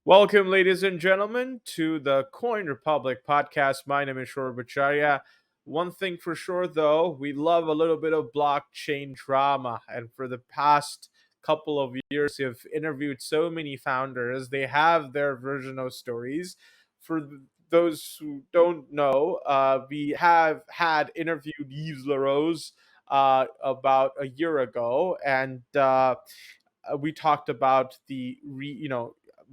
Welcome, ladies and gentlemen, to the Coin Republic podcast. My name is Shor Bacharya. One thing for sure, though, we love a little bit of blockchain drama. And for the past couple of years, we've interviewed so many founders. They have their version of stories. For those who don't know, we have had interviewed Yves Larose about a year ago, and we talked about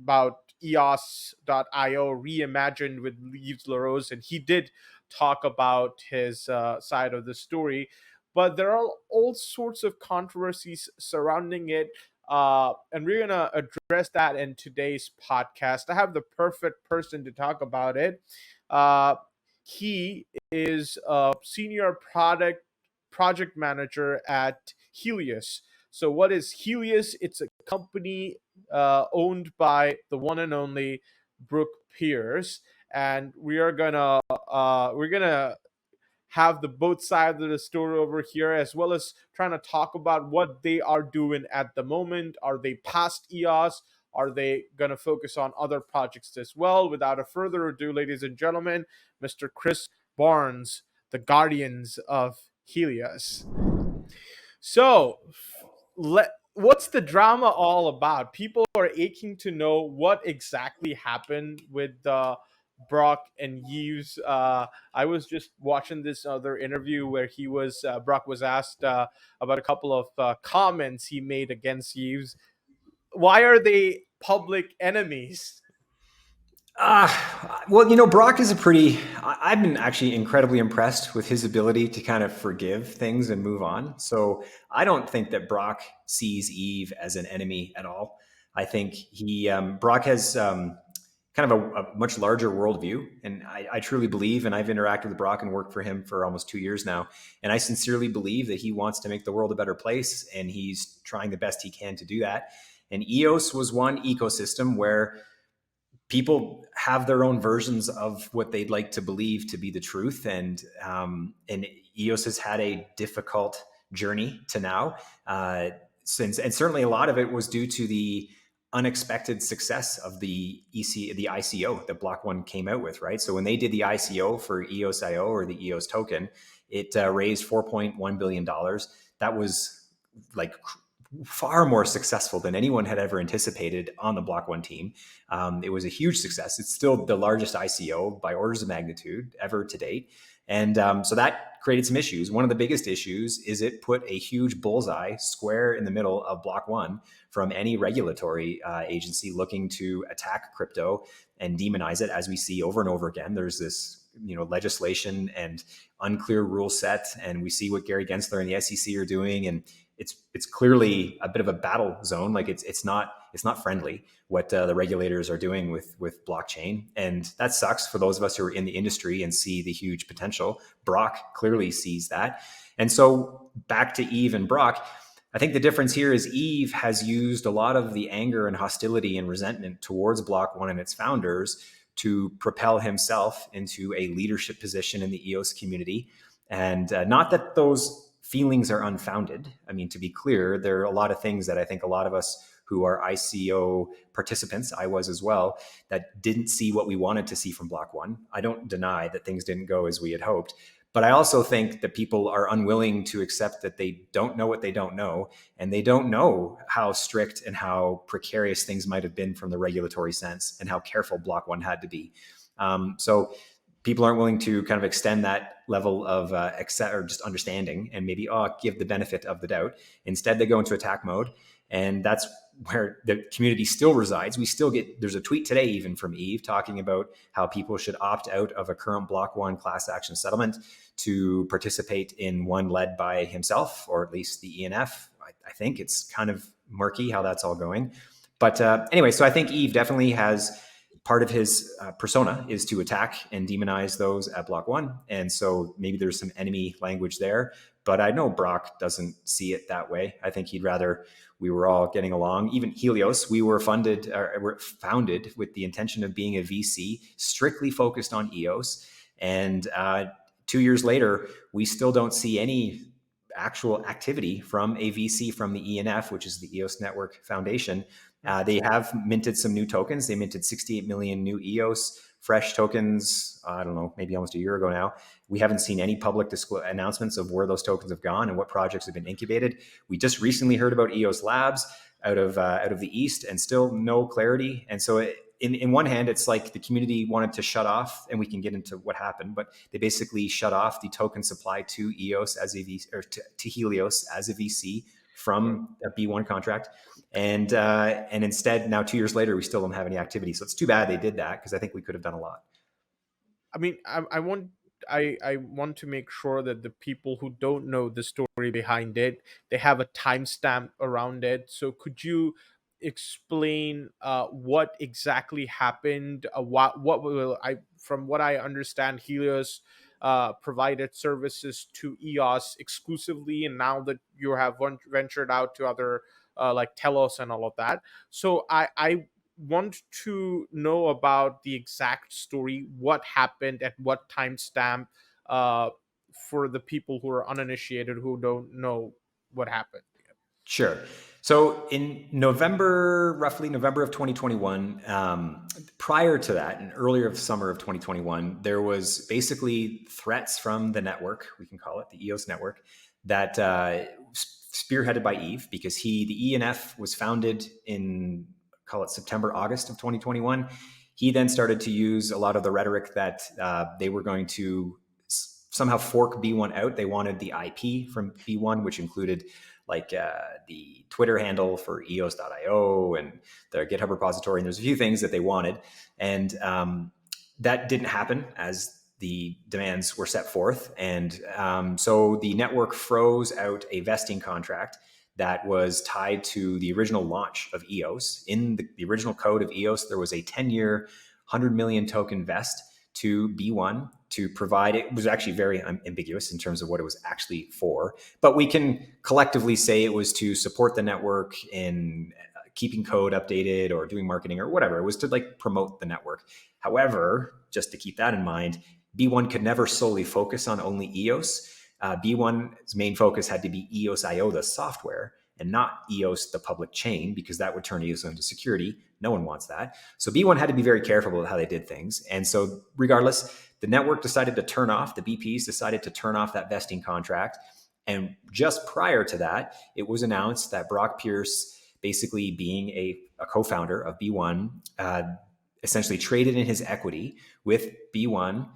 about EOS.io reimagined with Yves Larose, and he did talk about his side of the story. But there are all sorts of controversies surrounding it, and we're gonna address that in today's podcast. I have the perfect person to talk about it. Uh, he is a senior project manager at Helios. So, what is Helios? It's a company owned by the one and only Brooke Pierce, and we're gonna have the both sides of the story over here, as well as trying to talk about what they are doing at the moment. Are they past EOS? Are they gonna focus on other projects as well? Without a further ado, ladies and gentlemen, Mr. Chris Barnes, the Guardians of Helios. So, what's the drama all about? People are aching to know what exactly happened with Brock and Yves. I was just watching this other interview where Brock was asked about a couple of comments he made against Yves. Why are they public enemies? Brock is I've been actually incredibly impressed with his ability to kind of forgive things and move on. So I don't think that Brock sees Yves as an enemy at all. I think Brock has kind of a much larger worldview. And I truly believe, and I've interacted with Brock and worked for him for almost 2 years now. And I sincerely believe that he wants to make the world a better place, and he's trying the best he can to do that. And EOS was one ecosystem where people have their own versions of what they'd like to believe to be the truth. And EOS has had a difficult journey to now. And certainly a lot of it was due to the unexpected success of the ICO that Block One came out with, right? So when they did the ICO for EOSIO, or the EOS token, it raised $4.1 billion. That was like far more successful than anyone had ever anticipated on the Block One team. It was a huge success. It's still the largest ICO by orders of magnitude ever to date. And so that created some issues. One of the biggest issues is it put a huge bullseye square in the middle of Block One from any regulatory agency looking to attack crypto and demonize it, as we see over and over again. There's this legislation and unclear rule set, and we see what Gary Gensler and the SEC are doing, and it's clearly a bit of a battle zone. Like it's not friendly what the regulators are doing with blockchain, and that sucks for those of us who are in the industry and see the huge potential. Brock clearly sees that, and so back to Yves and Brock. I think the difference here is Yves has used a lot of the anger and hostility and resentment towards Block One and its founders to propel himself into a leadership position in the EOS community, and not that those feelings are unfounded. I mean, to be clear, there are a lot of things that I think a lot of us who are ICO participants, I was as well, that didn't see what we wanted to see from Block One. I don't deny that things didn't go as we had hoped, but I also think that people are unwilling to accept that they don't know what they don't know, and they don't know how strict and how precarious things might have been from the regulatory sense, and how careful Block One had to be. So people aren't willing to kind of extend that level of accept or just understanding and maybe give the benefit of the doubt. Instead, they go into attack mode, and that's where the community still resides. There's a tweet today even from Yves talking about how people should opt out of a current Block One class action settlement to participate in one led by himself, or at least the ENF. I think it's kind of murky how that's all going. But anyway, so I think Yves definitely has part of his persona is to attack and demonize those at Block One. And so maybe there's some enemy language there, but I know Brock doesn't see it that way. I think he'd rather we were all getting along. Even Helios, we were founded with the intention of being a VC strictly focused on EOS. And 2 years later, we still don't see any actual activity from a VC from the ENF, which is the EOS Network Foundation, They have minted some new tokens. They minted 68 million new EOS fresh tokens, I don't know, maybe almost a year ago now. We haven't seen any public announcements of where those tokens have gone and what projects have been incubated. We just recently heard about EOS Labs out of the East, and still no clarity. And so in one hand, it's like the community wanted to shut off, and we can get into what happened, but they basically shut off the token supply to EOS as a VC, or to Helios as a VC from a B1 contract. And instead, now 2 years later, we still don't have any activity. So it's too bad they did that, because I think we could have done a lot. I mean, I want to make sure that the people who don't know the story behind it, they have a timestamp around it. So could you explain what exactly happened? What will I From what I understand, Helios provided services to EOS exclusively, and now that you have ventured out to other like Telos and all of that. So I want to know about the exact story, what happened at what timestamp, uh, for the people who are uninitiated who don't know what happened. Sure. So in roughly November of 2021, prior to that, and earlier of summer of 2021, there was basically threats from the network, we can call it the EOS network, that spearheaded by Eve, because the ENF was founded in, call it September, August of 2021. He then started to use a lot of the rhetoric that they were going to somehow fork B1 out. They wanted the IP from B1, which included like the Twitter handle for EOS.io and their GitHub repository. And there's a few things that they wanted. And that didn't happen as the demands were set forth. And so the network froze out a vesting contract that was tied to the original launch of EOS. In the original code of EOS, there was a 10-year, 100 million token vest to B1 to provide. It was actually very ambiguous in terms of what it was actually for, but we can collectively say it was to support the network in keeping code updated or doing marketing or whatever. It was to like promote the network. However, just to keep that in mind, B1 could never solely focus on only EOS. B1's main focus had to be EOSIO, the software, and not EOS, the public chain, because that would turn EOS into security. No one wants that. So B1 had to be very careful with how they did things. And so regardless, the network decided to turn off, the BPs decided to turn off that vesting contract. And just prior to that, it was announced that Brock Pierce, basically being a co-founder of B1, essentially traded in his equity with B1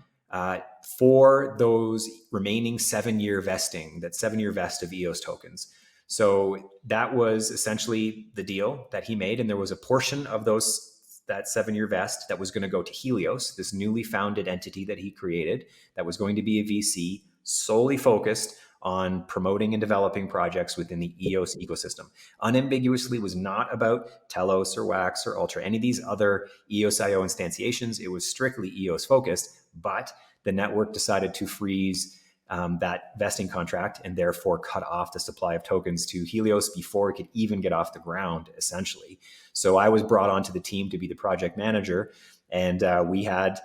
for those remaining 7-year vesting, that 7-year vest of EOS tokens. So that was essentially the deal that he made. And there was a portion of that 7-year vest that was going to go to Helios, this newly founded entity that he created, that was going to be a VC solely focused on promoting and developing projects within the EOS ecosystem. Unambiguously was not about Telos or Wax or Ultra, any of these other EOSIO instantiations. It was strictly EOS focused, but the network decided to freeze that vesting contract and therefore cut off the supply of tokens to Helios before it could even get off the ground, essentially. So I was brought onto the team to be the project manager, and we had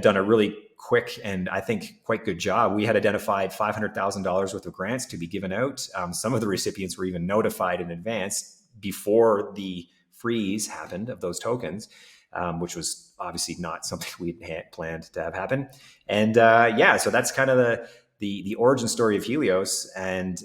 done a really quick and I think quite good job. We had identified $500,000 worth of grants to be given out. Some of the recipients were even notified in advance before the freeze happened of those tokens, which was obviously not something we had planned to have happen. And so that's kind of the origin story of Helios. And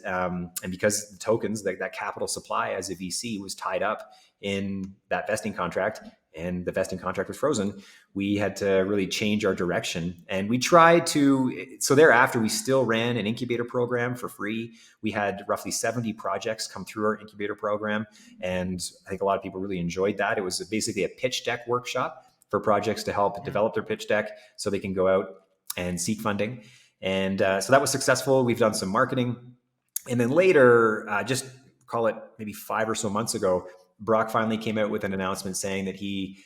because the tokens, that capital supply as a VC was tied up in that vesting contract, and the vesting contract was frozen, we had to really change our direction. And we tried so thereafter, we still ran an incubator program for free. We had roughly 70 projects come through our incubator program. And I think a lot of people really enjoyed that. It was basically a pitch deck workshop for projects to help develop their pitch deck so they can go out and seek funding. And so that was successful. We've done some marketing. And then later, just call it maybe 5 or so months ago, Brock finally came out with an announcement saying that he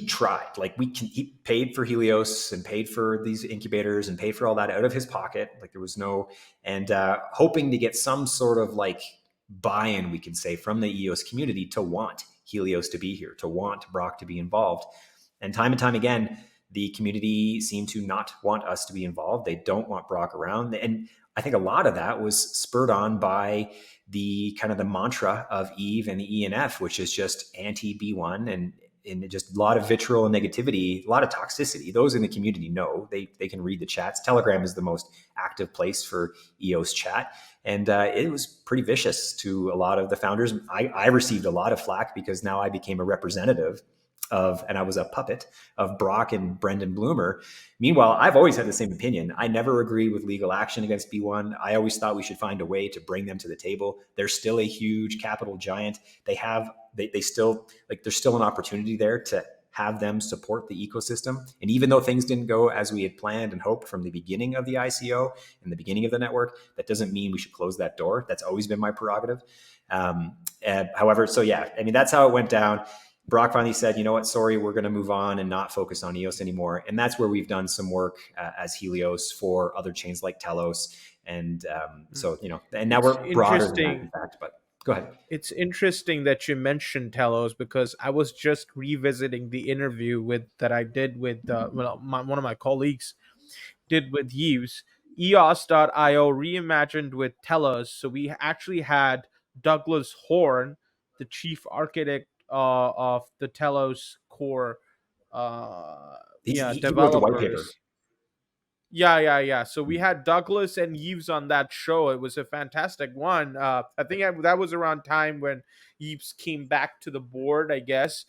tried, he paid for Helios and paid for these incubators and paid for all that out of his pocket. Like there was and hoping to get some sort of like buy-in, we can say, from the EOS community to want Helios to be here, to want Brock to be involved. And time again, the community seemed to not want us to be involved. They don't want Brock around. And I think a lot of that was spurred on by the kind of the mantra of Eve and the ENF, which is just anti B1 and just a lot of vitriol and negativity, a lot of toxicity. Those in the community know, they can read the chats. Telegram is the most active place for EOS chat. And it was pretty vicious to a lot of the founders. I received a lot of flack because now I became a representative of, and I was a puppet of Brock and Brendan Bloomer. Meanwhile, I've always had the same opinion. I never agreed with legal action against B1. I always thought we should find a way to bring them to the table. They're still a huge capital giant. They still, like, there's still an opportunity there to have them support the ecosystem. And even though things didn't go as we had planned and hoped from the beginning of the ICO and the beginning of the network, that doesn't mean we should close that door. That's always been my prerogative. However, so yeah, I mean, that's how it went down. Brock finally said, you know what, sorry, we're going to move on and not focus on EOS anymore. And that's where we've done some work as Helios for other chains like Telos. And so, you know, and now we're broader than that, in fact, but go ahead. It's interesting that you mentioned Telos, because I was just revisiting the interview that I did with one of my colleagues did with Yves. EOS.io reimagined with Telos. So we actually had Douglas Horn, the chief architect of the Telos core He wrote the developers. white paper. Yeah. So we had Douglas and Yves on that show. It was a fantastic one. I think that was around time when Yves came back to the board, I guess.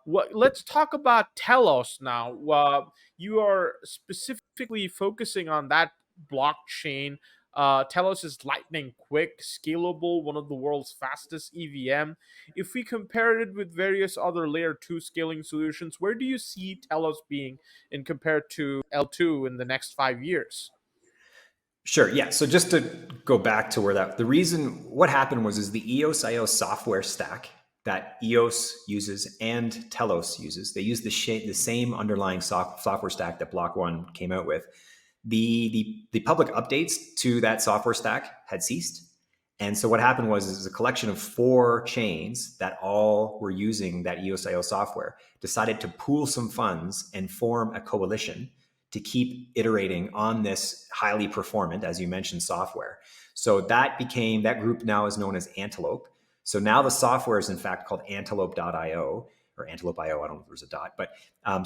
Let's talk about Telos now. You are specifically focusing on that blockchain. Telos is lightning quick, scalable, one of the world's fastest EVM. If we compare it with various other layer 2 scaling solutions, where do you see Telos being in compared to L2 in the next 5 years? Sure. Yeah. So just to go back to where what happened is the EOSIO software stack that EOS uses and Telos uses, they use the same underlying software stack that Block One came out with. The public updates to that software stack had ceased. And so what happened was a collection of 4 chains that all were using that EOSIO software decided to pool some funds and form a coalition to keep iterating on this highly performant, as you mentioned, software. So that group now is known as Antelope. So now the software is in fact called Antelope.io or Antelope.io. I don't know if there's a dot, but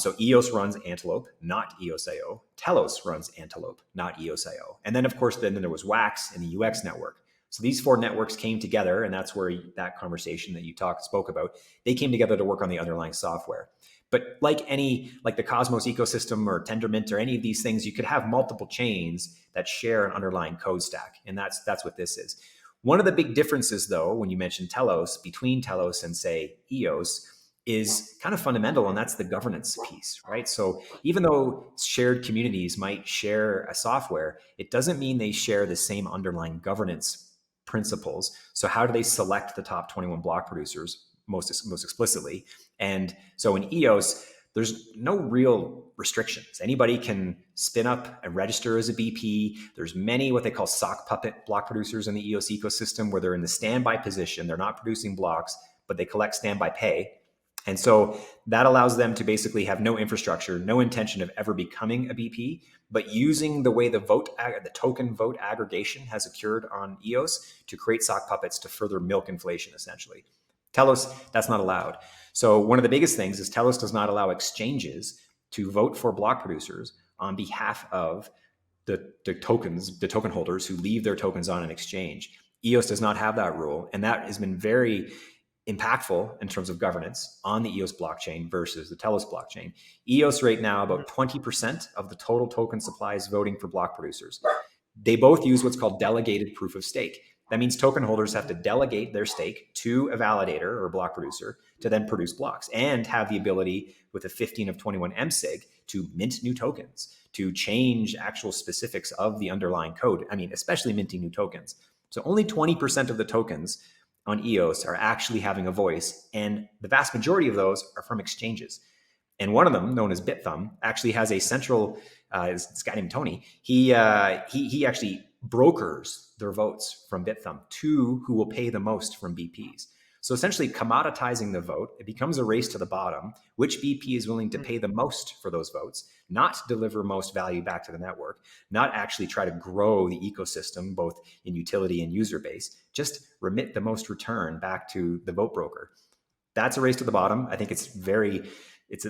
so EOS runs Antelope, not EOSIO. Telos runs Antelope, not EOSIO. And then of course, then there was Wax and the UX network. So these 4 networks came together, and that's where that conversation that you spoke about, they came together to work on the underlying software. But like the Cosmos ecosystem or Tendermint or any of these things, you could have multiple chains that share an underlying code stack. And that's what this is. One of the big differences, though, when you mention Telos, between Telos and, say, EOS, is kind of fundamental, and that's the governance piece, right? So even though shared communities might share a software, it doesn't mean they share the same underlying governance principles. So how do they select the top 21 block producers most explicitly? And so in EOS, there's no real restrictions. Anybody can spin up and register as a BP. There's many what they call sock puppet block producers in the EOS ecosystem where they're in the standby position. They're not producing blocks, but they collect standby pay. And so that allows them to basically have no infrastructure, no intention of ever becoming a BP, but using the way the token vote aggregation has occurred on EOS to create sock puppets to further milk inflation, essentially. Telos, that's not allowed. So one of the biggest things is Telos does not allow exchanges to vote for block producers on behalf of the token holders who leave their tokens on an exchange. EOS does not have that rule, and that has been very impactful in terms of governance on the EOS blockchain versus the Telos blockchain. EOS right now, about 20% of the total token supply is voting for block producers. They both use what's called delegated proof of stake. That means token holders have to delegate their stake to a validator or a block producer to then produce blocks and have the ability with a 15 of 21 MSIG to mint new tokens, to change actual specifics of the underlying code. I mean, especially minting new tokens. So only 20% of the tokens on EOS are actually having a voice, and the vast majority of those are from exchanges. And one of them, known as Bytom, actually has a central, this guy named Tony, he actually brokers their votes from Bytom to who will pay the most from BPs. So essentially commoditizing the vote, it becomes a race to the bottom. Which BP is willing to pay the most for those votes, not deliver most value back to the network, not actually try to grow the ecosystem, both in utility and user base, just remit the most return back to the vote broker. That's a race to the bottom. I think it's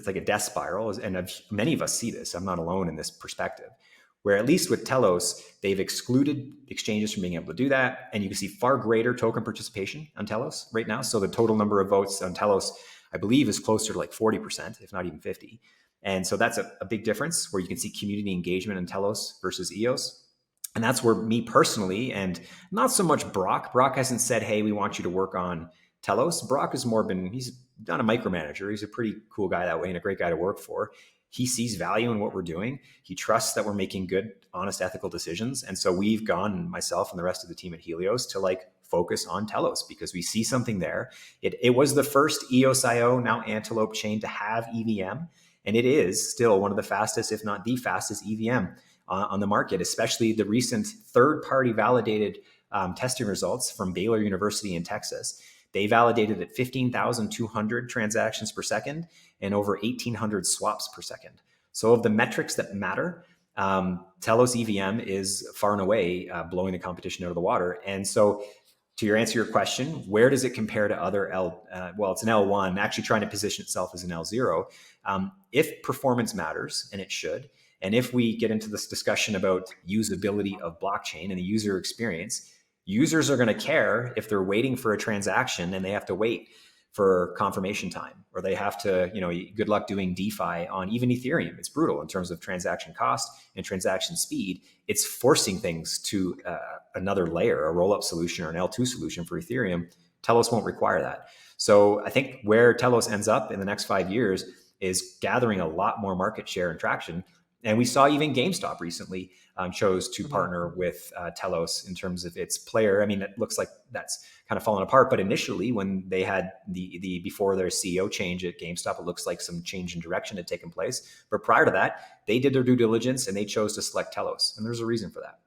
like a death spiral. And many of us see this. I'm not alone in this perspective, where at least with Telos, they've excluded exchanges from being able to do that. And you can see far greater token participation on Telos right now. So the total number of votes on Telos, I believe, is closer to like 40%, if not even 50. And so that's a big difference, where you can see community engagement in Telos versus EOS. And that's where me personally, and not so much Brock hasn't said, hey, we want you to work on Telos. Brock has he's not a micromanager. He's a pretty cool guy that way and a great guy to work for. He sees value in what we're doing. He trusts that we're making good, honest, ethical decisions. And so we've gone, myself and the rest of the team at Helios, to like focus on Telos because we see something there. It was the first EOSIO, now Antelope chain to have EVM. And it is still one of the fastest, if not the fastest EVM on the market, especially the recent third-party validated testing results from Baylor University in Texas. They validated at 15,200 transactions per second and over 1,800 swaps per second. So of the metrics that matter, Telos EVM is far and away blowing the competition out of the water. And so to answer your question, where does it compare to other well, it's an L1, actually trying to position itself as an L0. If performance matters, and it should, and if we get into this discussion about usability of blockchain and the user experience, users are going to care if they're waiting for a transaction and they have to wait for confirmation time, or they have to, good luck doing DeFi on even Ethereum. It's brutal in terms of transaction cost and transaction speed. It's forcing things to another layer, a roll-up solution or an L2 solution for Ethereum. Telos won't require that. So I think where Telos ends up in the next 5 years is gathering a lot more market share and traction. And we saw even GameStop recently chose to partner with Telos in terms of its player. I mean, it looks like that's kind of fallen apart. But initially, when they had the before their CEO change at GameStop, it looks like some change in direction had taken place. But prior to that, they did their due diligence and they chose to select Telos. And there's a reason for that.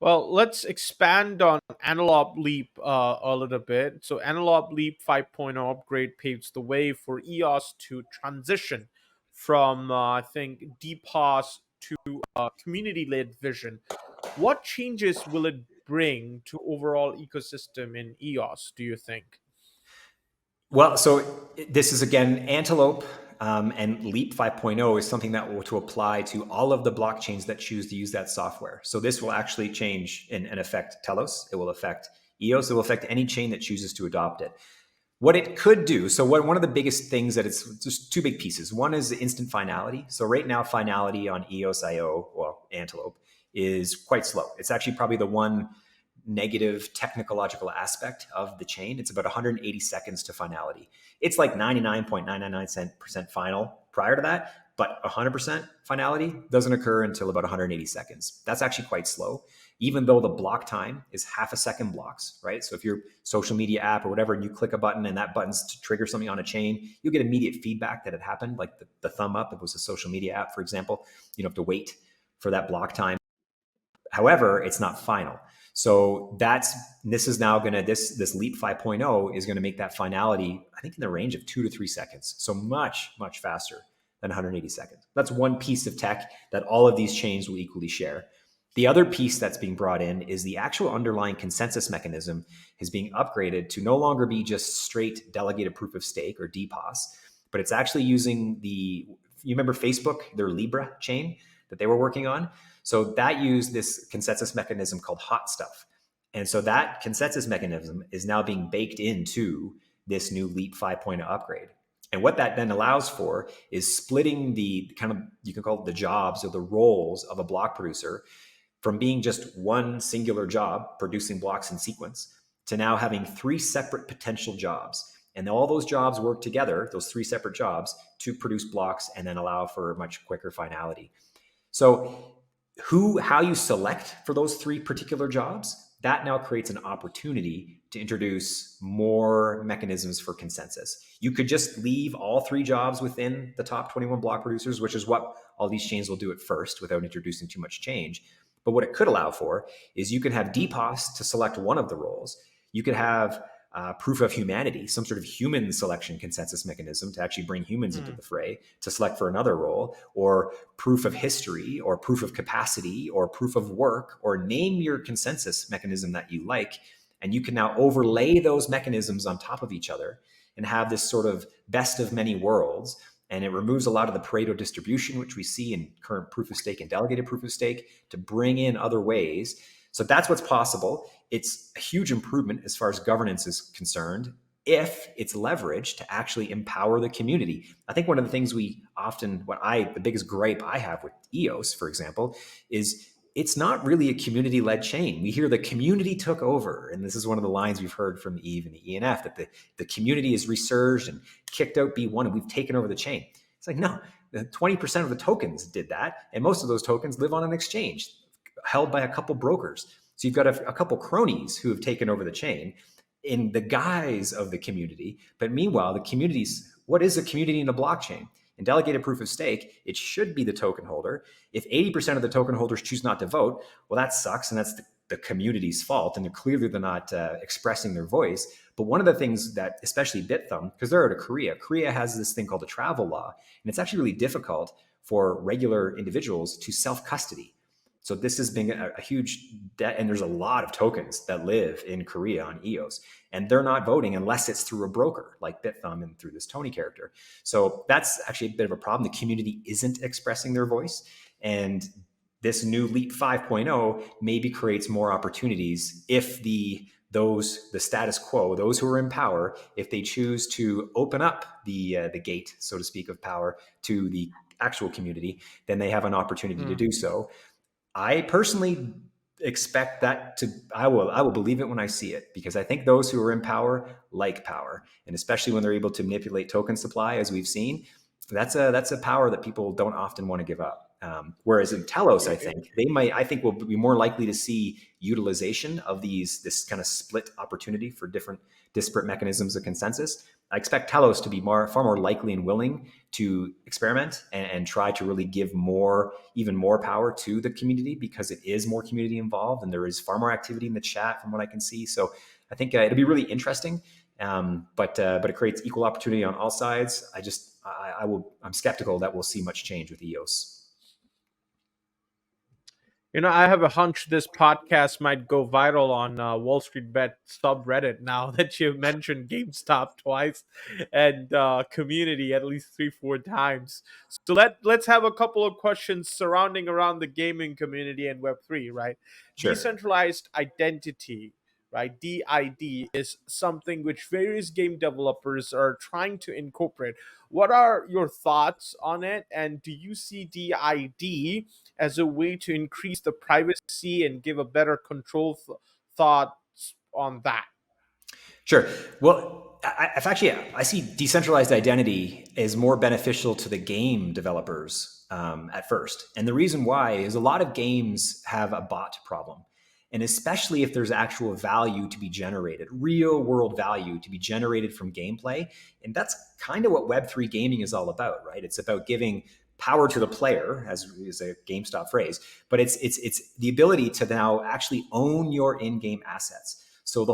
Well, let's expand on Analog Leap a little bit. So Analog Leap 5.0 upgrade paves the way for EOS to transition from, I think, DPoS to community-led vision. What changes will it bring to overall ecosystem in EOS, do you think? Well, so this is, again, Antelope and Leap 5.0 is something that will to apply to all of the blockchains that choose to use that software. So this will actually change and affect Telos. It will affect EOS. It will affect any chain that chooses to adopt it. What it could do, so one of the biggest things that it's just two big pieces. One is the instant finality. So right now, finality on EOSIO, well, Antelope, is quite slow. It's actually probably the one negative technological aspect of the chain. It's about 180 seconds to finality. It's like 99.999% final prior to that, but 100% finality doesn't occur until about 180 seconds. That's actually quite slow, even though the block time is half a second blocks, right? So if you're social media app or whatever, and you click a button and that button's to trigger something on a chain, you'll get immediate feedback that it happened, like the thumb up. If it was a social media app, for example, you don't have to wait for that block time. However, it's not final. So this is now going to, this Leap 5.0 is going to make that finality, I think, in the range of 2 to 3 seconds. So much, much faster than 180 seconds. That's one piece of tech that all of these chains will equally share. The other piece that's being brought in is the actual underlying consensus mechanism is being upgraded to no longer be just straight delegated proof of stake or DPoS, but it's actually using you remember Facebook, their Libra chain that they were working on? So that used this consensus mechanism called hot stuff. And so that consensus mechanism is now being baked into this new Leap 5.0 upgrade. And what that then allows for is splitting the kind of, you can call it the jobs or the roles of a block producer from being just one singular job producing blocks in sequence to now having 3 separate potential jobs. And all those jobs work together, those 3 separate jobs, to produce blocks and then allow for a much quicker finality. So how you select for those 3 particular jobs, that now creates an opportunity to introduce more mechanisms for consensus. You could just leave all 3 jobs within the top 21 block producers, which is what all these chains will do at first without introducing too much change. But what it could allow for is you could have DPoS to select one of the roles. You could have proof of humanity, some sort of human selection consensus mechanism to actually bring humans into the fray to select for another role, or proof of history, or proof of capacity, or proof of work, or name your consensus mechanism that you like. And you can now overlay those mechanisms on top of each other and have this sort of best of many worlds. And it removes a lot of the Pareto distribution, which we see in current proof of stake and delegated proof of stake, to bring in other ways. So that's what's possible. It's a huge improvement as far as governance is concerned, if it's leveraged to actually empower the community. I think one of the things we often, the biggest gripe I have with EOS, for example, is it's not really a community-led chain. We hear the community took over, and this is one of the lines we've heard from Eve and the ENF, that the community has resurged and kicked out B1 and we've taken over the chain. It's like, no, 20% of the tokens did that, and most of those tokens live on an exchange held by a couple brokers. So you've got a couple cronies who have taken over the chain in the guise of the community. But meanwhile, the communities, what is a community in a blockchain? In delegated proof of stake, it should be the token holder. If 80% of the token holders choose not to vote, well, that sucks, and that's the community's fault, and they're not expressing their voice. But one of the things that, especially Bytom, because they're out of Korea has this thing called the travel law, and it's actually really difficult for regular individuals to self-custody. So this has been a huge debt, and there's a lot of tokens that live in Korea on EOS, and they're not voting unless it's through a broker like Bytom and through this Tony character. So that's actually a bit of a problem. The community isn't expressing their voice, and this new Leap 5.0 maybe creates more opportunities if the status quo, those who are in power, if they choose to open up the gate, so to speak, of power to the actual community, then they have an opportunity to do so. I personally expect that I will believe it when I see it, because I think those who are in power like power, and especially when they're able to manipulate token supply, as we've seen, that's a power that people don't often want to give up. Whereas in Telos, I think we'll be more likely to see utilization of this kind of split opportunity for different disparate mechanisms of consensus. I expect Telos to be far more likely and willing to experiment and try to really give even more power to the community, because it is more community involved and there is far more activity in the chat from what I can see. So I think it'll be really interesting, but it creates equal opportunity on all sides. I'm skeptical that we'll see much change with EOS. I have a hunch this podcast might go viral on Wall Street Bet subreddit now that you've mentioned GameStop twice and community at least 3-4 times. So let's have a couple of questions surrounding around the gaming community and Web3, right? Sure. Decentralized identity, right? DID is something which various game developers are trying to incorporate. What are your thoughts on it? And do you see DID as a way to increase the privacy and give a better control thoughts on that? Sure. Well, I see decentralized identity as more beneficial to the game developers at first. And the reason why is a lot of games have a bot problem. And especially if there's actual value to be generated, real world value to be generated from gameplay. And that's kind of what Web3 gaming is all about, right? It's about giving power to the player, as is a GameStop phrase, but it's the ability to now actually own your in-game assets. So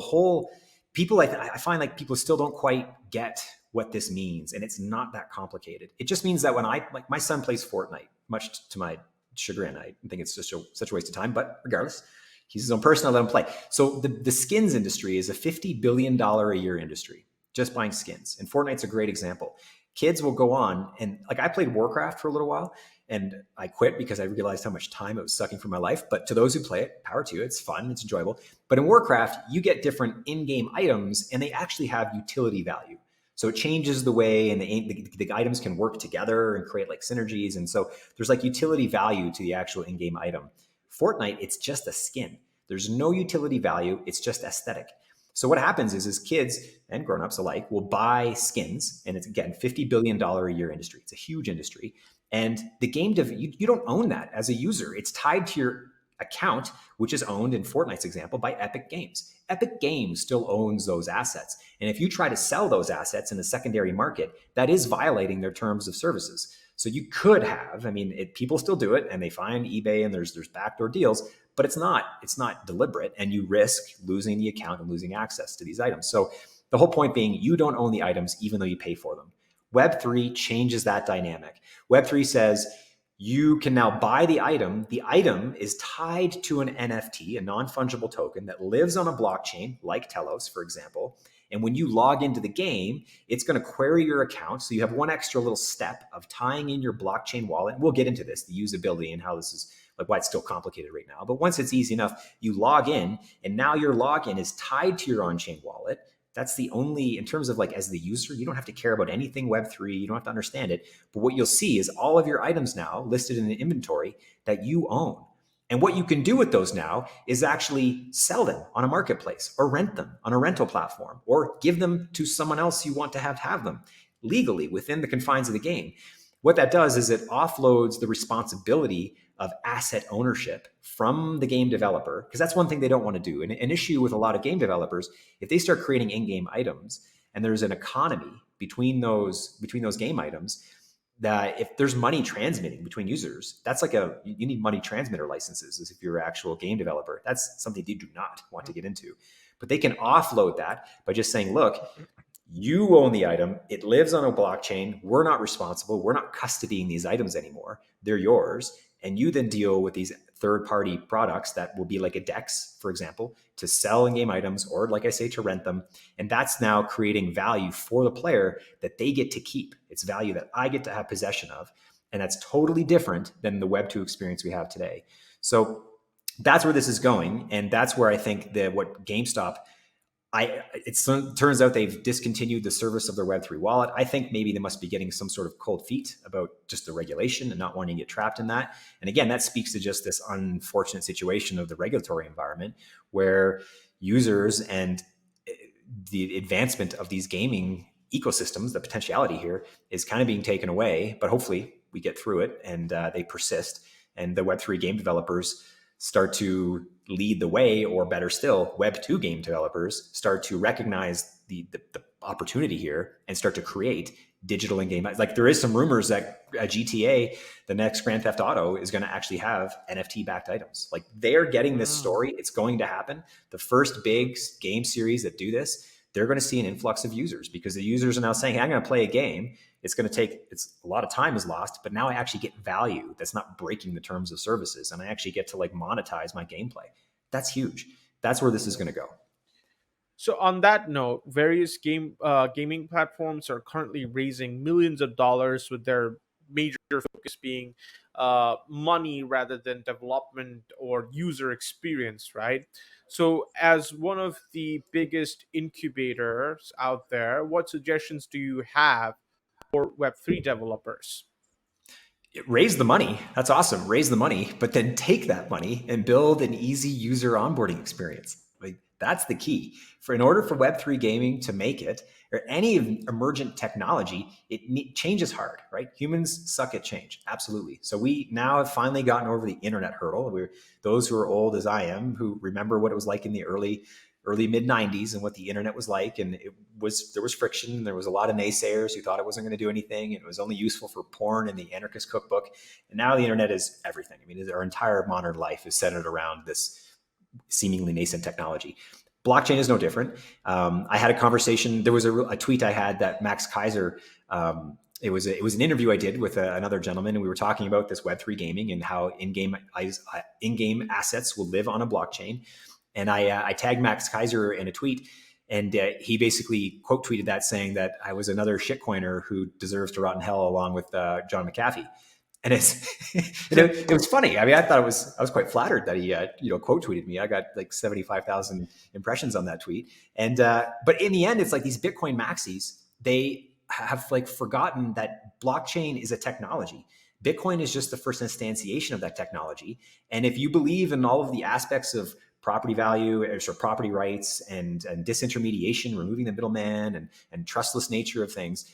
I find like people still don't quite get what this means, and it's not that complicated. It just means that when my son plays Fortnite, much to my chagrin, I think it's just such a waste of time, but regardless, he's his own person, I let him play. So the skins industry is a $50 billion a year industry, just buying skins. And Fortnite's a great example. Kids will go on, and like I played Warcraft for a little while, and I quit because I realized how much time it was sucking from my life. But to those who play it, power to you. It's fun, it's enjoyable. But in Warcraft, you get different in-game items, and they actually have utility value. So it changes the way and the items can work together and create like synergies. And so there's like utility value to the actual in-game item. Fortnite, it's just a skin. There's no utility value. It's just aesthetic. So what happens is kids and grownups alike will buy skins, and it's, again, $50 billion a year industry. It's a huge industry. And the game you don't own that as a user. It's tied to your account, which is owned, in Fortnite's example, by Epic Games. Epic Games still owns those assets. And if you try to sell those assets in the secondary market, that is violating their terms of services. So you could have, people still do it, and they find eBay and there's backdoor deals, but it's not deliberate, and you risk losing the account and losing access to these items. So the whole point being, you don't own the items even though you pay for them. Web3 changes that dynamic. Web3 says you can now buy the item. The item is tied to an NFT, a non-fungible token that lives on a blockchain like Telos, for example. And when you log into the game, it's going to query your account. So you have one extra little step of tying in your blockchain wallet. We'll get into this, the usability and how this is, like, why it's still complicated right now. But once it's easy enough, you log in, and now your login is tied to your on-chain wallet. That's the only, in terms of like as the user, you don't have to care about anything Web3. You don't have to understand it. But what you'll see is all of your items now listed in an inventory that you own. And what you can do with those now is actually sell them on a marketplace, or rent them on a rental platform, or give them to someone else you want to have them legally within the confines of the game. What that does is it offloads the responsibility of asset ownership from the game developer, because that's one thing they don't want to do. And an issue with a lot of game developers, if they start creating in-game items and there's an economy between those game items, that if there's money transmitting between users, that's like you need money transmitter licenses as if you're an actual game developer. That's something they do not want to get into. But they can offload that by just saying, look, you own the item. It lives on a blockchain. We're not responsible. We're not custodying these items anymore. They're yours. And you then deal with these third-party products that will be like a DEX, for example, to sell in-game items, or like I say, to rent them. And that's now creating value for the player that they get to keep. It's value that I get to have possession of. And that's totally different than the Web2 experience we have today. So that's where this is going. And that's where I think that what GameStop, it turns out they've discontinued the service of their Web3 wallet. I think maybe they must be getting some sort of cold feet about just the regulation and not wanting to get trapped in that. And again, that speaks to just this unfortunate situation of the regulatory environment where users and the advancement of these gaming ecosystems, the potentiality here is kind of being taken away, but hopefully we get through it and they persist, and the Web3 game developers start to lead the way, or better still, Web2 game developers start to recognize the opportunity here and start to create digital in-game. Like, there is some rumors that GTA, the next Grand Theft Auto, is going to actually have NFT-backed items. Like, they're getting this story. It's going to happen. The first big game series that do this, they're going to see an influx of users, because the users are now saying, hey, I'm going to play a game. It's going to take, a lot of time is lost, but now I actually get value that's not breaking the terms of services. And I actually get to like monetize my gameplay. That's huge. That's where this is going to go. So on that note, various gaming platforms are currently raising millions of dollars, with their major focus being money rather than development or user experience, right? So as one of the biggest incubators out there, what suggestions do you have for Web3 developers? Raise the money. That's awesome. Raise the money, but then take that money and build an easy user onboarding experience. Like, that's the key. In order for Web3 gaming to make it, or any emergent technology, change is hard, right? Humans suck at change. Absolutely. So we now have finally gotten over the internet hurdle. Those who are old as I am, who remember what it was like in the early mid 90s and what the internet was like. And there was friction. There was a lot of naysayers who thought it wasn't going to do anything. It was only useful for porn and the anarchist cookbook. And now the internet is everything. I mean, our entire modern life is centered around this seemingly nascent technology. Blockchain is no different. I had a conversation. There was a tweet I had that Max Kaiser, it was an interview I did with another gentleman, and we were talking about this Web3 gaming and how in-game assets will live on a blockchain. And I tagged Max Kaiser in a tweet, and he basically quote tweeted that, saying that I was another shitcoiner who deserves to rot in hell along with John McAfee. And it was funny. I mean, I was quite flattered that he quote tweeted me. I got like 75,000 impressions on that tweet. And but in the end, it's like these Bitcoin maxis, they have like forgotten that blockchain is a technology. Bitcoin is just the first instantiation of that technology. And if you believe in all of the aspects of property value, or property rights, and disintermediation, removing the middleman, and trustless nature of things,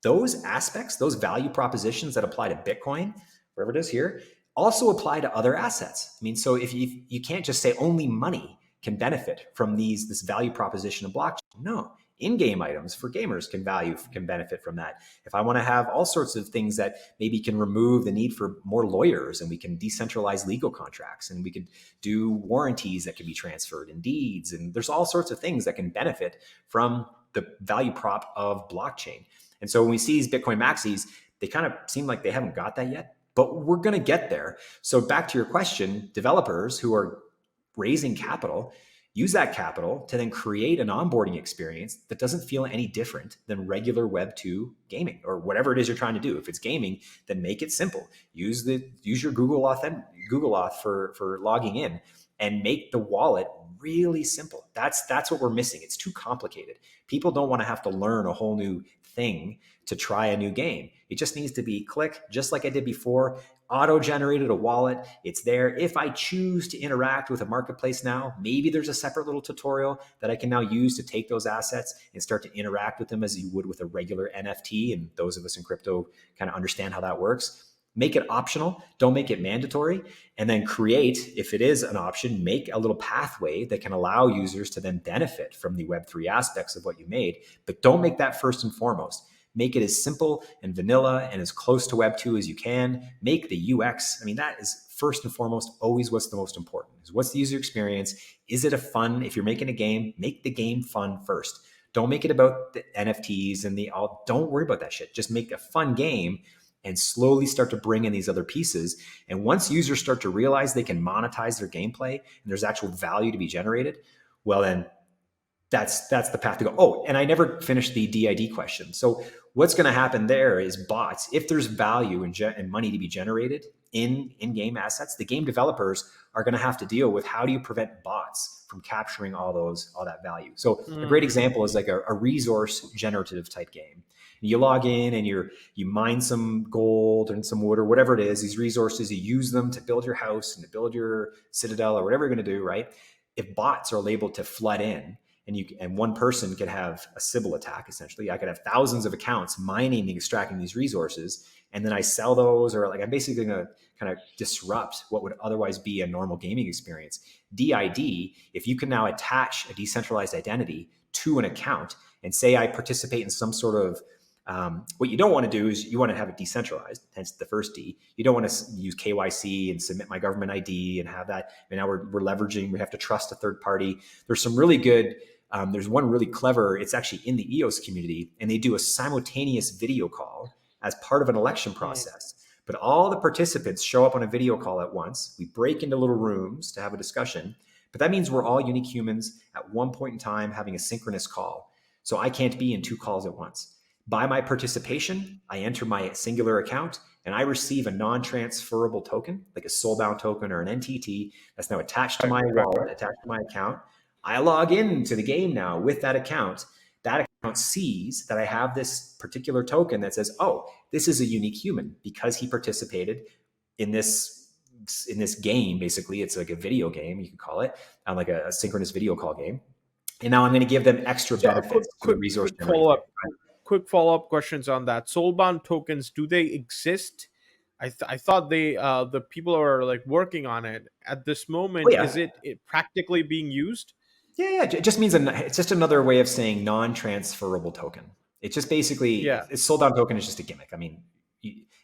those aspects, those value propositions that apply to Bitcoin, wherever it is here, also apply to other assets. I mean, so if you can't just say only money can benefit from this value proposition of blockchain. No, In-game items for gamers can benefit from that. If I want to have all sorts of things that maybe can remove the need for more lawyers, and we can decentralize legal contracts, and we could do warranties that can be transferred and deeds, and there's all sorts of things that can benefit from the value prop of blockchain. And so when we see these Bitcoin maxis, they kind of seem like they haven't got that yet, but we're going to get there. So back to your question, developers who are raising capital, use that capital to then create an onboarding experience that doesn't feel any different than regular Web 2 gaming or whatever it is you're trying to do. If it's gaming, then make it simple. Use your Google Auth for logging in, and make the wallet really simple. That's what we're missing. It's too complicated. People don't want to have to learn a whole new thing to try a new game. It just needs to be click, just like I did before. Auto-generated a wallet. It's there. If I choose to interact with a marketplace now, maybe there's a separate little tutorial that I can now use to take those assets and start to interact with them as you would with a regular NFT. And those of us in crypto kind of understand how that works. Make it optional. Don't make it mandatory. And then create, if it is an option, make a little pathway that can allow users to then benefit from the Web3 aspects of what you made. But don't make that first and foremost. Make it as simple and vanilla and as close to Web 2 as you can. Make the UX. I mean, that is first and foremost always what's the most important. Is what's the user experience? Is it a fun? If you're making a game, make the game fun first. Don't make it about the NFTs and don't worry about that shit. Just make a fun game and slowly start to bring in these other pieces. And once users start to realize they can monetize their gameplay and there's actual value to be generated, well, then that's the path to go. Oh, and I never finished the DID question. So what's going to happen there is bots. If there's value and money to be generated in game assets, the game developers are going to have to deal with how do you prevent bots from capturing all that value. So a great example is like a resource generative type game. You log in and you mine some gold and some wood or whatever it is, these resources, you use them to build your house and to build your citadel or whatever you're going to do, right? If bots are able to flood in, and one person could have a Sybil attack, essentially. I could have thousands of accounts mining and extracting these resources, and then I sell those, or like I'm basically going to kind of disrupt what would otherwise be a normal gaming experience. DID, if you can now attach a decentralized identity to an account and say I participate in some sort of what you don't want to do is you want to have it decentralized, hence the first D. You don't want to use KYC and submit my government ID and have that. And now we're leveraging, we have to trust a third party. There's some really good, there's one really clever, it's actually in the EOS community, and they do a simultaneous video call as part of an election process. But all the participants show up on a video call at once. We break into little rooms to have a discussion. But that means we're all unique humans at one point in time having a synchronous call. So I can't be in two calls at once. By my participation, I enter my singular account and I receive a non-transferable token, like a soulbound token or an NTT that's now attached to my wallet, attached to my account. I log into the game now with that account. That account sees that I have this particular token that says, oh, this is a unique human because he participated in this game. Basically, it's like a video game, you can call it, like a synchronous video call game. And now I'm going to give them extra benefits to the resource generation. Quick follow-up questions on that. Soulbound tokens, do they exist? I thought they the people are like working on it at this moment. Oh, yeah. Is it practically being used? Yeah. It just means it's just another way of saying non-transferable token. It's just basically soulbound token is just a gimmick. I mean,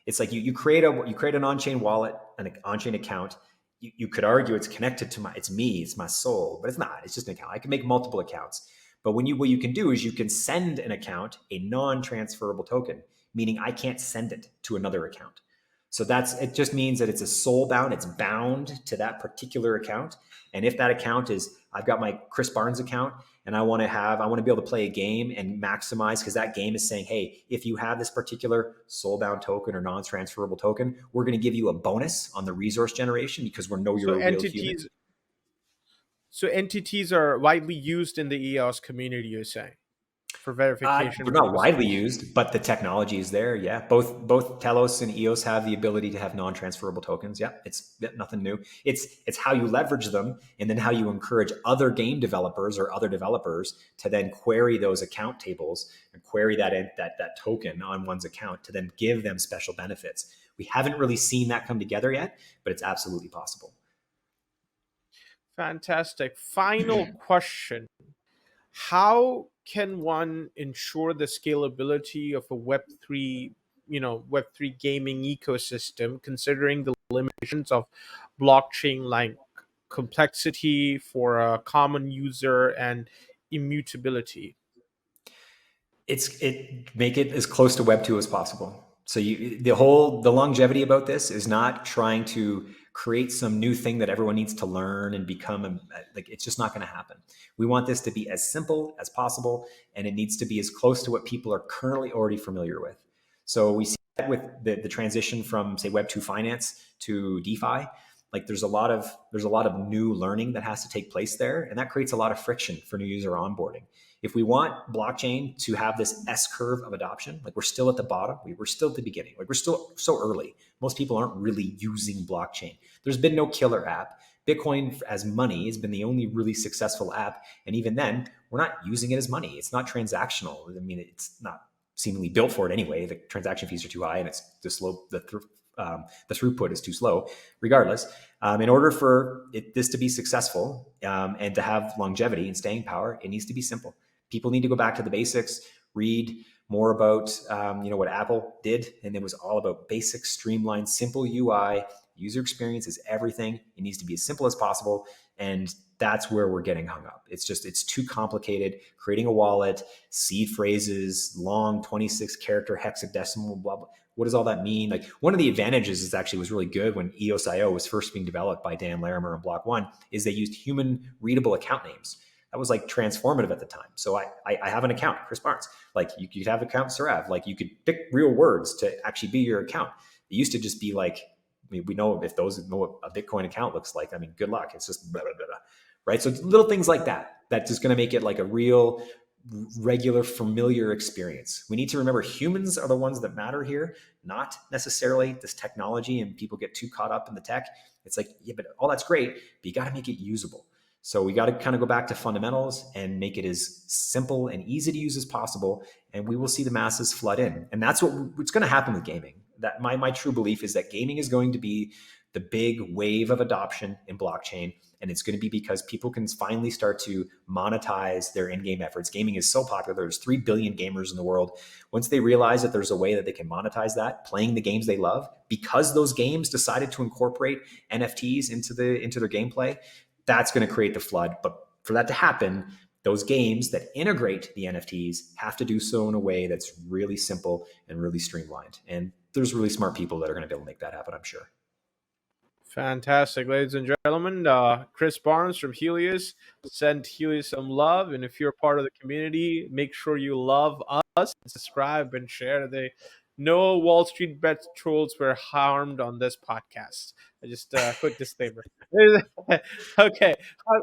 it's like you create an on-chain wallet, an on-chain account. You could argue it's connected to it's my soul, but it's not. It's just an account. I can make multiple accounts. But what you can do is you can send an account a non-transferable token, meaning I can't send it to another account. So it just means that it's a soul bound, it's bound to that particular account. And if that account is, I've got my Chris Barnes account and I want to be able to play a game and maximize, because that game is saying, hey, if you have this particular soul bound token or non-transferable token, we're going to give you a bonus on the resource generation because we know you're a real human. So entities are widely used in the EOS community, you're saying, for verification? They're not widely used, but the technology is there. Yeah, both Telos and EOS have the ability to have non-transferable tokens. Yeah, it's nothing new. It's how you leverage them, and then how you encourage other game developers or other developers to then query those account tables and query that token on one's account to then give them special benefits. We haven't really seen that come together yet, but it's absolutely possible. Fantastic. Final question. how can one ensure the scalability of a Web3, Web3 gaming ecosystem, considering the limitations of blockchain, like complexity for a common user and immutability? It make it as close to Web 2 as possible. So the longevity about this is not trying to create some new thing that everyone needs to learn and become like, it's just not going to happen. We want this to be as simple as possible, and it needs to be as close to what people are currently already familiar with. So we see that with the transition from, say, Web 2 finance to DeFi. Like there's a lot of new learning that has to take place there, and that creates a lot of friction for new user onboarding. If we want blockchain to have this S curve of adoption, like we're still at the bottom, we're still at the beginning, like we're still so early. Most people aren't really using blockchain. There's been no killer app. Bitcoin as money has been the only really successful app. And even then, we're not using it as money. It's not transactional. I mean, it's not seemingly built for it anyway. The transaction fees are too high and it's too slow. The throughput is too slow. Regardless, in order for this to be successful and to have longevity and staying power, it needs to be simple. People need to go back to the basics, read more about what Apple did, and it was all about basic, streamlined, simple UI. User experience is everything. It needs to be as simple as possible, and that's where we're getting hung up. It's too complicated. Creating a wallet, seed phrases, long 26 character hexadecimal, blah blah. What does all that mean? Like, one of the advantages is actually was really good when EOSIO was first being developed by Dan Larimer and Block One, is they used human readable account names. That was like transformative at the time. So I have an account, Chris Barnes. Like, you could have account Sarav. Like, you could pick real words to actually be your account. It used to just be like, I mean, we know if those know what a Bitcoin account looks like. I mean, good luck. It's just blah, blah, blah, blah. Right? So little things like that, that's just going to make it like a real, regular, familiar experience. We need to remember humans are the ones that matter here, not necessarily this technology, and people get too caught up in the tech. It's like, yeah, but all that's great, but you got to make it usable. So we got to kind of go back to fundamentals and make it as simple and easy to use as possible, and we will see the masses flood in. And that's what's going to happen with gaming. That my true belief is that gaming is going to be the big wave of adoption in blockchain, and it's going to be because people can finally start to monetize their in-game efforts. Gaming is so popular. There's 3 billion gamers in the world. Once they realize that there's a way that they can monetize that, playing the games they love, because those games decided to incorporate NFTs into their gameplay, that's going to create the flood. But for that to happen, those games that integrate the NFTs have to do so in a way that's really simple and really streamlined. And there's really smart people that are going to be able to make that happen, I'm sure. Fantastic, ladies and gentlemen. Chris Barnes from Helios. Send Helios some love. And if you're part of the community, make sure you love us, subscribe, and share. No Wall Street bet trolls were harmed on this podcast. Just a quick disclaimer. Okay.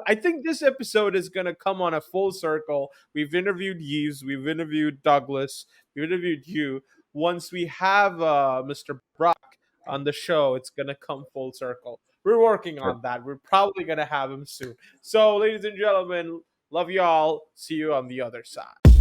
I think this episode is going to come on a full circle. We've interviewed Yves, we've interviewed Douglas, we've interviewed you. Once we have Mr. Brock on the show, it's gonna come full circle. We're working on that. We're probably gonna have him soon. So, ladies and gentlemen, love you all. See you on the other side.